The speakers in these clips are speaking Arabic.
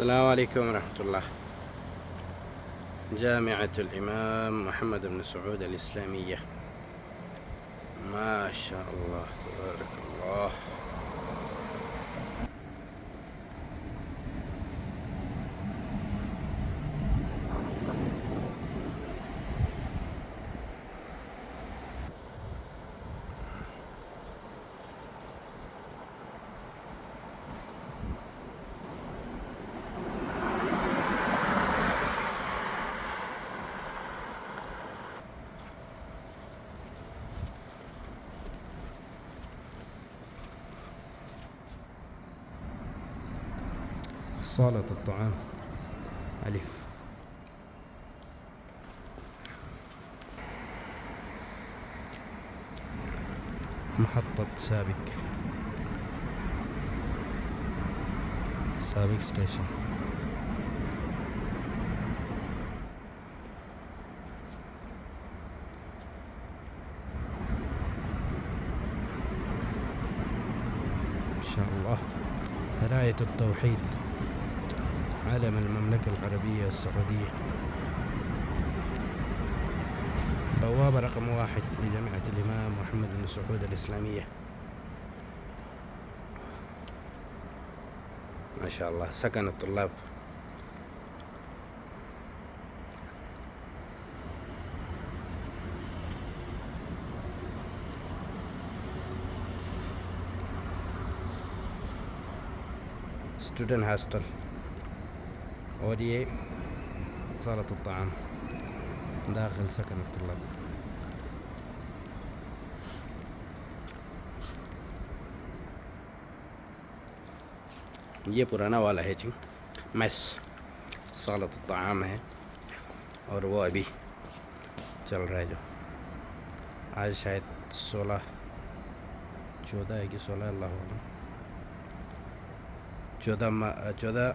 السلام عليكم ورحمة الله. جامعة الإمام محمد بن سعود الإسلامية، ما شاء الله تبارك الله. صالة الطعام ألف. محطة سابق ستيشن. إن شاء الله راية التوحيد، علم المملكة العربية السعودية، بوابة رقم 1 لجامعة الإمام محمد بن سعود الإسلامية. ما شاء الله سكن الطلاب. ستودنت هاستل. ودي صالة الطعام داخل سكن الطلاب. ये पुराना वाला है जी मेस। सालत ताम है और वो अभी चल रहा है, जो आज शायद 14 है कि 16, अल्लाह आलम। 14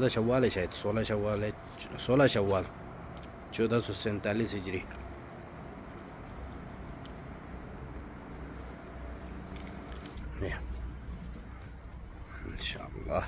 शव्वाल है शायद, 16 शव्वाल है, 16 शव्वाल 1447 हिजरी। इंशाअल्लाह।